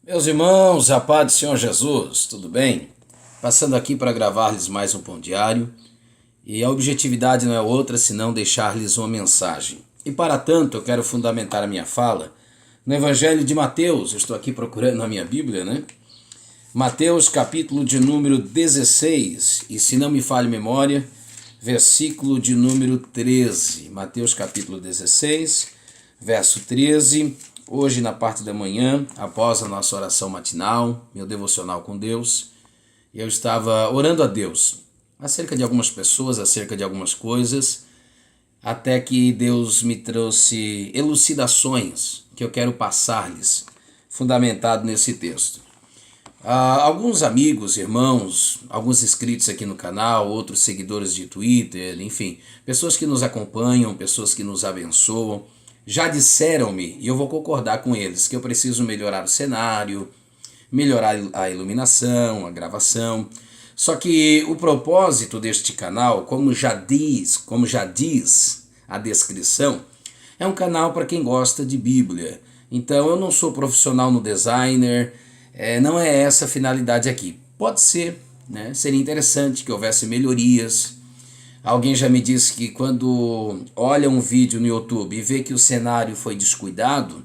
Meus irmãos, a paz do Senhor Jesus, tudo bem? Passando aqui para gravar-lhes mais um pão diário, e a objetividade não é outra senão deixar-lhes uma mensagem. E para tanto eu quero fundamentar a minha fala no Evangelho de Mateus. Eu estou aqui procurando na minha Bíblia, né? Mateus capítulo de número 16, e se não me falha a memória, versículo de número 13. Mateus capítulo 16, verso 13. Hoje, na parte da manhã, após a nossa oração matinal, meu devocional com Deus, eu estava orando a Deus acerca de algumas pessoas, acerca de algumas coisas, até que Deus me trouxe elucidações que eu quero passar-lhes, fundamentado nesse texto. Alguns amigos, irmãos, alguns inscritos aqui no canal, outros seguidores de Twitter, enfim, pessoas que nos acompanham, pessoas que nos abençoam, já disseram-me, e eu vou concordar com eles, que eu preciso melhorar o cenário, melhorar a iluminação, a gravação. Só que o propósito deste canal, como já diz a descrição, é um canal para quem gosta de Bíblia. Então eu não sou profissional no designer, não é essa a finalidade aqui. Pode ser, né? Seria interessante que houvesse melhorias. Alguém já me disse que quando olha um vídeo no YouTube e vê que o cenário foi descuidado,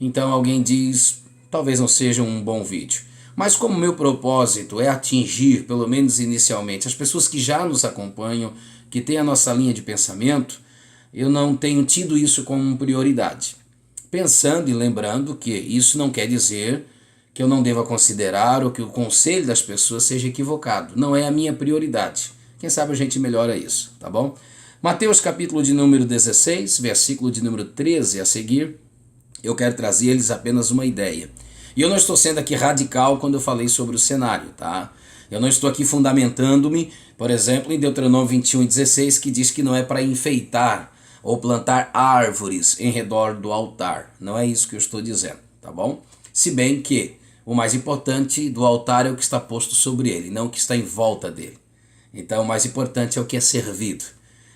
então alguém diz, talvez não seja um bom vídeo. Mas como meu propósito é atingir, pelo menos inicialmente, as pessoas que já nos acompanham, que têm a nossa linha de pensamento, eu não tenho tido isso como prioridade. Pensando e lembrando que isso não quer dizer que eu não deva considerar ou que o conselho das pessoas seja equivocado. Não é a minha prioridade. Quem sabe a gente melhora isso, tá bom? Mateus capítulo de número 16, versículo de número 13 a seguir, eu quero trazer-lhes apenas uma ideia. E eu não estou sendo aqui radical quando eu falei sobre o cenário, tá? Eu não estou aqui fundamentando-me, por exemplo, em Deuteronômio 21:16, que diz que não é para enfeitar ou plantar árvores em redor do altar. Não é isso que eu estou dizendo, tá bom? Se bem que o mais importante do altar é o que está posto sobre ele, não o que está em volta dele. Então, o mais importante é o que é servido.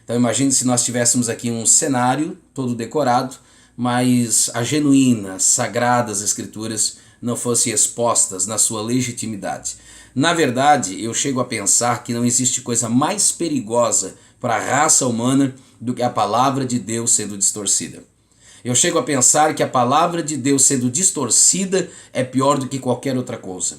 Então, imagine se nós tivéssemos aqui um cenário todo decorado, mas as genuínas, sagradas escrituras não fossem expostas na sua legitimidade. Na verdade, eu chego a pensar que não existe coisa mais perigosa para a raça humana do que a palavra de Deus sendo distorcida. Eu chego a pensar que a palavra de Deus sendo distorcida é pior do que qualquer outra coisa.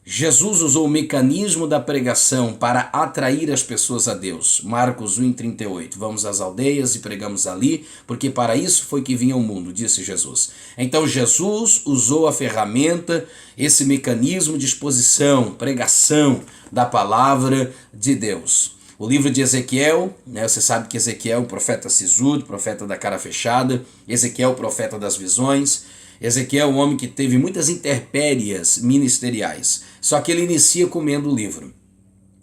Jesus usou o mecanismo da pregação para atrair as pessoas a Deus. Marcos 1:38. Vamos às aldeias e pregamos ali, porque para isso foi que vinha o mundo, disse Jesus. Então Jesus usou a ferramenta, esse mecanismo de exposição, pregação da palavra de Deus. O livro de Ezequiel, né, você sabe que Ezequiel é o profeta sisudo, profeta da cara fechada, Ezequiel o profeta das visões. Ezequiel é um homem que teve muitas intempéries ministeriais, só que ele inicia comendo o livro.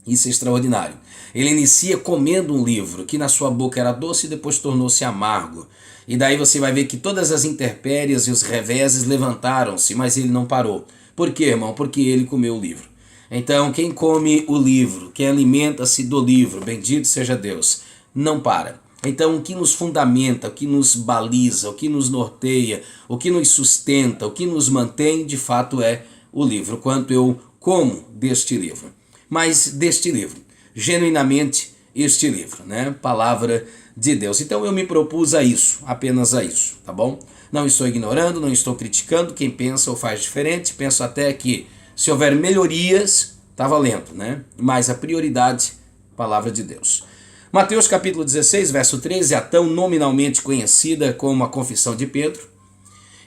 Isso é extraordinário. Ele inicia comendo um livro que na sua boca era doce e depois tornou-se amargo. E daí você vai ver que todas as intempéries e os reveses levantaram-se, mas ele não parou. Por quê, irmão? Porque ele comeu o livro. Então, quem come o livro, quem alimenta-se do livro, bendito seja Deus, não para. Então, o que nos fundamenta, o que nos baliza, o que nos norteia, o que nos sustenta, o que nos mantém, de fato é o livro. Quanto eu como deste livro. Mas deste livro, genuinamente este livro, né? Palavra de Deus. Então eu me propus a isso, apenas a isso, tá bom? Não estou ignorando, não estou criticando quem pensa ou faz diferente. Penso até que se houver melhorias, tá valendo, né? Mas a prioridade, palavra de Deus. Mateus capítulo 16, verso 13, a tão nominalmente conhecida como a Confissão de Pedro.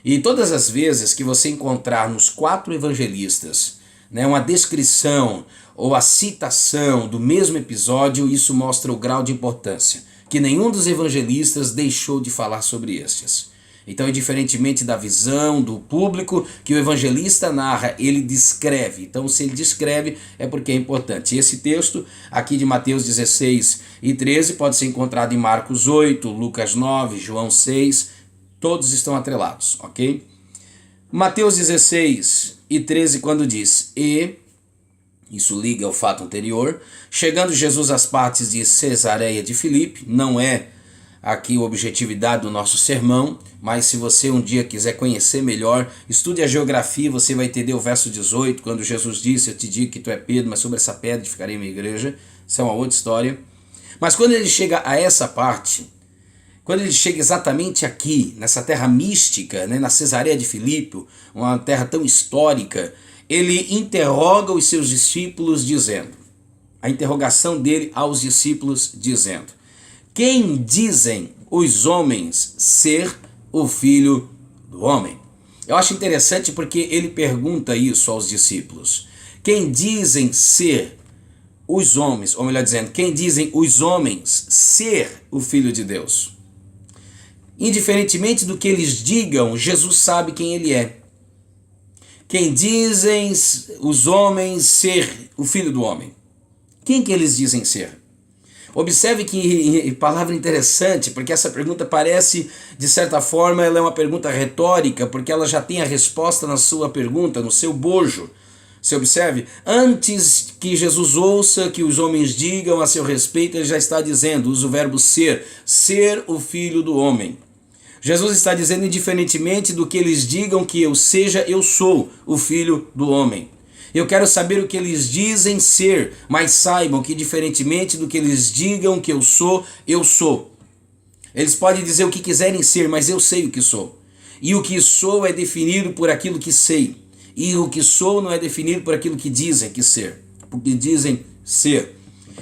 E todas as vezes que você encontrar nos 4 evangelistas, né, uma descrição ou a citação do mesmo episódio, isso mostra o grau de importância, que nenhum dos evangelistas deixou de falar sobre estes. Então, diferentemente da visão do público que o evangelista narra, ele descreve. Então, se ele descreve, é porque é importante. Esse texto aqui de Mateus 16 e 13 pode ser encontrado em Marcos 8, Lucas 9, João 6, todos estão atrelados, ok? Mateus 16 e 13, quando diz, isso liga ao fato anterior, chegando Jesus às partes de Cesareia de Filipe, não é aqui a objetividade do nosso sermão, mas se você um dia quiser conhecer melhor, estude a geografia, você vai entender o verso 18, quando Jesus disse, eu te digo que tu é Pedro, mas sobre essa pedra ficarei minha igreja. Isso é uma outra história. Mas quando ele chega a essa parte, quando ele chega exatamente aqui, nessa terra mística, né, na Cesareia de Filipe, uma terra tão histórica, ele interroga os seus discípulos dizendo, a interrogação dele aos discípulos dizendo, quem dizem os homens ser o Filho do Homem? Eu acho interessante porque ele pergunta isso aos discípulos. Quem dizem ser os homens, ou melhor dizendo, quem dizem os homens ser o Filho de Deus? Indiferentemente do que eles digam, Jesus sabe quem ele é. Quem dizem os homens ser o Filho do Homem? Quem que eles dizem ser? Observe que palavra interessante, porque essa pergunta parece, de certa forma, ela é uma pergunta retórica, porque ela já tem a resposta na sua pergunta, no seu bojo. Você observe, antes que Jesus ouça que os homens digam a seu respeito, ele já está dizendo, usa o verbo ser o Filho do Homem. Jesus está dizendo, indiferentemente do que eles digam que eu seja, eu sou o Filho do Homem. Eu quero saber o que eles dizem ser, mas saibam que diferentemente do que eles digam que eu sou, eu sou. Eles podem dizer o que quiserem ser, mas eu sei o que sou. E o que sou é definido por aquilo que sei. E o que sou não é definido por aquilo que dizem que ser, porque dizem ser.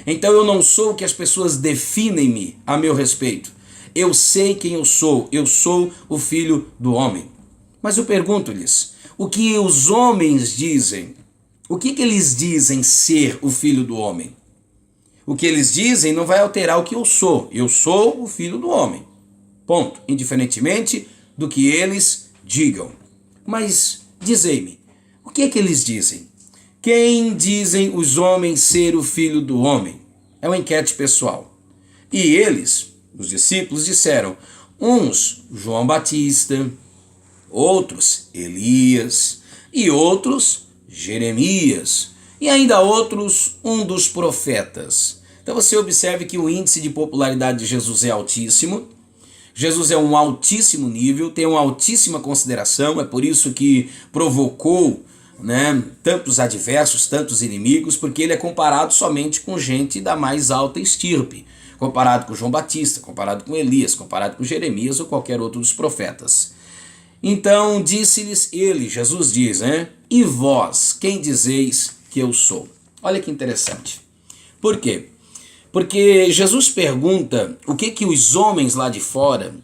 Então eu não sou o que as pessoas definem-me a meu respeito. Eu sei quem eu sou o Filho do Homem. Mas eu pergunto-lhes, o que os homens dizem? O que eles dizem ser o Filho do Homem? O que eles dizem não vai alterar o que eu sou o Filho do Homem. Ponto. Indiferentemente do que eles digam. Mas dizei-me, o que é que eles dizem? Quem dizem os homens ser o Filho do Homem? É uma enquete pessoal. E eles, os discípulos, disseram, uns João Batista, outros Elias e outros Jeremias e ainda outros um dos profetas. Então você observe que o índice de popularidade de Jesus é altíssimo. Jesus é um altíssimo nível, tem uma altíssima consideração, é por isso que provocou, tantos adversos, tantos inimigos, porque ele é comparado somente com gente da mais alta estirpe, comparado com João Batista, comparado com Elias, comparado com Jeremias ou qualquer outro dos profetas. Então disse-lhes ele, Jesus diz, e vós, quem dizeis que eu sou? Olha que interessante. Por quê? Porque Jesus pergunta o que os homens lá de fora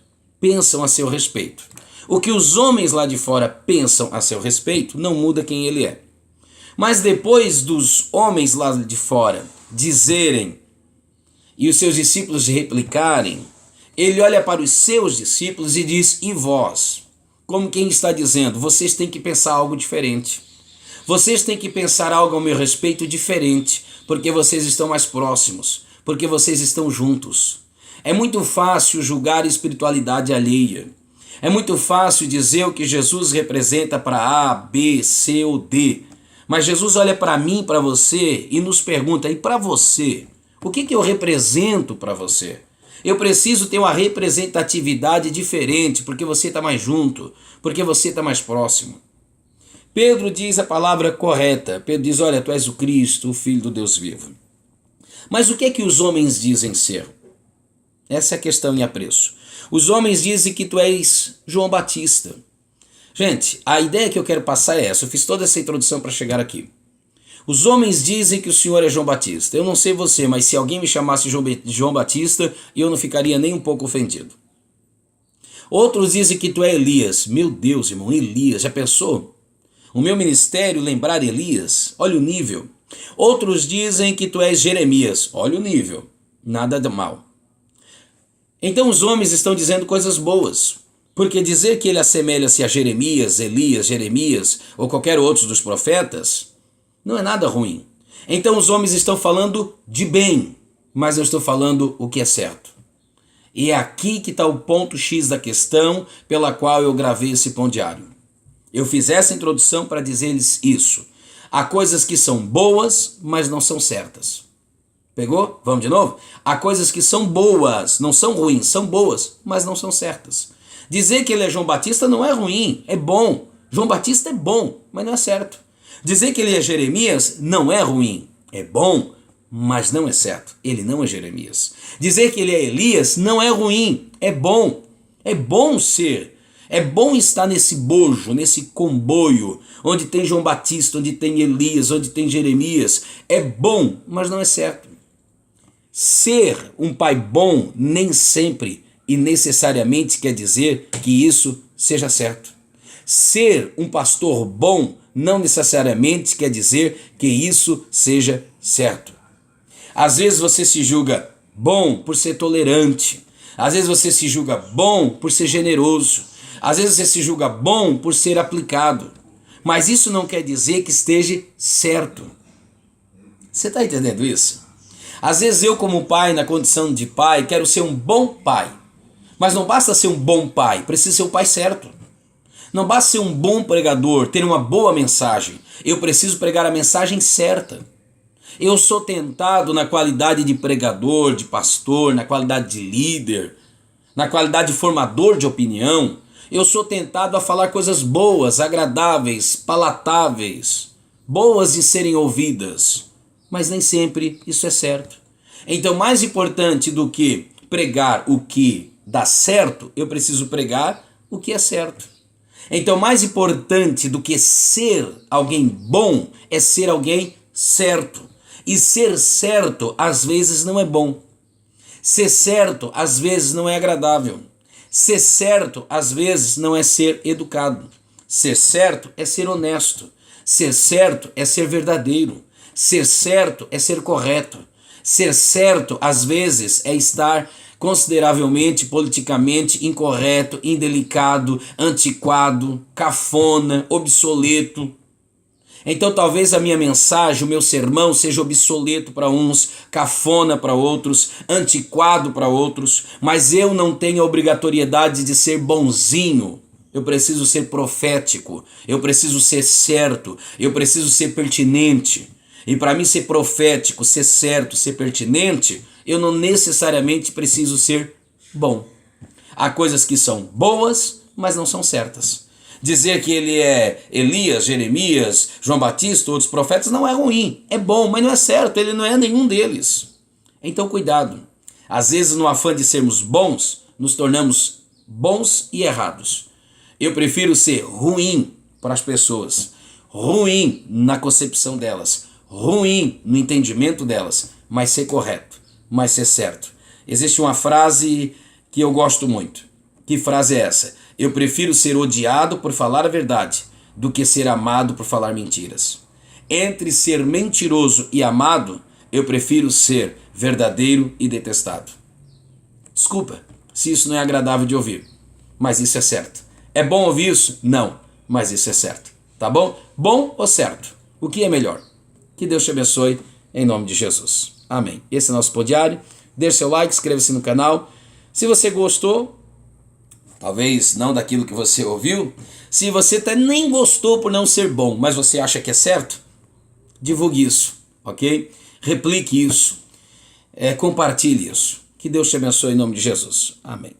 pensam a seu respeito. O que os homens lá de fora pensam a seu respeito não muda quem ele é. Mas depois dos homens lá de fora dizerem e os seus discípulos replicarem, ele olha para os seus discípulos e diz, e vós? Como quem está dizendo, vocês têm que pensar algo diferente. Vocês têm que pensar algo ao meu respeito diferente, porque vocês estão mais próximos, porque vocês estão juntos. É muito fácil julgar a espiritualidade alheia. É muito fácil dizer o que Jesus representa para A, B, C ou D. Mas Jesus olha para mim, para você e nos pergunta, e para você? O que eu represento para você? Eu preciso ter uma representatividade diferente, porque você está mais junto, porque você está mais próximo. Pedro diz a palavra correta. Pedro diz, olha, tu és o Cristo, o Filho do Deus vivo. Mas o que os homens dizem ser? Essa é a questão em apreço. Os homens dizem que tu és João Batista. Gente, a ideia que eu quero passar é essa. Eu fiz toda essa introdução para chegar aqui. Os homens dizem que o Senhor é João Batista. Eu não sei você, mas se alguém me chamasse João Batista, eu não ficaria nem um pouco ofendido. Outros dizem que tu é Elias. Meu Deus, irmão, Elias, já pensou? O meu ministério lembrar Elias? Olha o nível. Outros dizem que tu és Jeremias. Olha o nível. Nada de mal. Então os homens estão dizendo coisas boas. Porque dizer que ele assemelha-se a Jeremias, Elias, Jeremias ou qualquer outro dos profetas não é nada ruim. Então os homens estão falando de bem, mas eu estou falando o que é certo. E é aqui que está o ponto X da questão pela qual eu gravei esse pão diário. Eu fiz essa introdução para dizer-lhes isso. Há coisas que são boas, mas não são certas. Pegou? Vamos de novo? Há coisas que são boas, não são ruins, são boas, mas não são certas. Dizer que ele é João Batista não é ruim, é bom. João Batista é bom, mas não é certo. Dizer que ele é Jeremias não é ruim, é bom, mas não é certo. Ele não é Jeremias. Dizer que ele é Elias não é ruim, é bom. É bom ser. É bom estar nesse bojo, nesse comboio, onde tem João Batista, onde tem Elias, onde tem Jeremias. É bom, mas não é certo. Ser um pai bom nem sempre e necessariamente quer dizer que isso seja certo. Ser um pastor bom não necessariamente quer dizer que isso seja certo. Às vezes você se julga bom por ser tolerante. Às vezes você se julga bom por ser generoso. Às vezes você se julga bom por ser aplicado. Mas isso não quer dizer que esteja certo. Você está entendendo isso? Às vezes eu, como pai, na condição de pai, quero ser um bom pai. Mas não basta ser um bom pai, precisa ser o pai certo. Não basta ser um bom pregador, ter uma boa mensagem. Eu preciso pregar a mensagem certa. Eu sou tentado na qualidade de pregador, de pastor, na qualidade de líder, na qualidade de formador de opinião. Eu sou tentado a falar coisas boas, agradáveis, palatáveis, boas de serem ouvidas. Mas nem sempre isso é certo. Então, mais importante do que pregar o que dá certo, eu preciso pregar o que é certo. Então, mais importante do que ser alguém bom é ser alguém certo. E ser certo às vezes não é bom. Ser certo às vezes não é agradável. Ser certo às vezes não é ser educado. Ser certo é ser honesto. Ser certo é ser verdadeiro. Ser certo é ser correto. Ser certo às vezes é estar consideravelmente politicamente incorreto, indelicado, antiquado, cafona, obsoleto. Então talvez a minha mensagem, o meu sermão seja obsoleto para uns, cafona para outros, antiquado para outros, mas eu não tenho a obrigatoriedade de ser bonzinho. Eu preciso ser profético, eu preciso ser certo, eu preciso ser pertinente. E para mim ser profético, ser certo, ser pertinente, eu não necessariamente preciso ser bom. Há coisas que são boas, mas não são certas. Dizer que ele é Elias, Jeremias, João Batista, outros profetas, não é ruim. É bom, mas não é certo, ele não é nenhum deles. Então cuidado. Às vezes no afã de sermos bons, nos tornamos bons e errados. Eu prefiro ser ruim para as pessoas, ruim na concepção delas, ruim no entendimento delas, mas ser correto, mas ser certo. Existe uma frase que eu gosto muito. Que frase é essa? Eu prefiro ser odiado por falar a verdade do que ser amado por falar mentiras. Entre ser mentiroso e amado, eu prefiro ser verdadeiro e detestado. Desculpa se isso não é agradável de ouvir, mas isso é certo. É bom ouvir isso? Não, mas isso é certo. Tá bom? Bom ou certo? O que é melhor? Que Deus te abençoe em nome de Jesus. Amém. Esse é o nosso Pão Diário. Deixe seu like, inscreva-se no canal. Se você gostou, talvez não daquilo que você ouviu, se você até nem gostou por não ser bom, mas você acha que é certo, divulgue isso, ok? Replique isso, compartilhe isso. Que Deus te abençoe em nome de Jesus. Amém.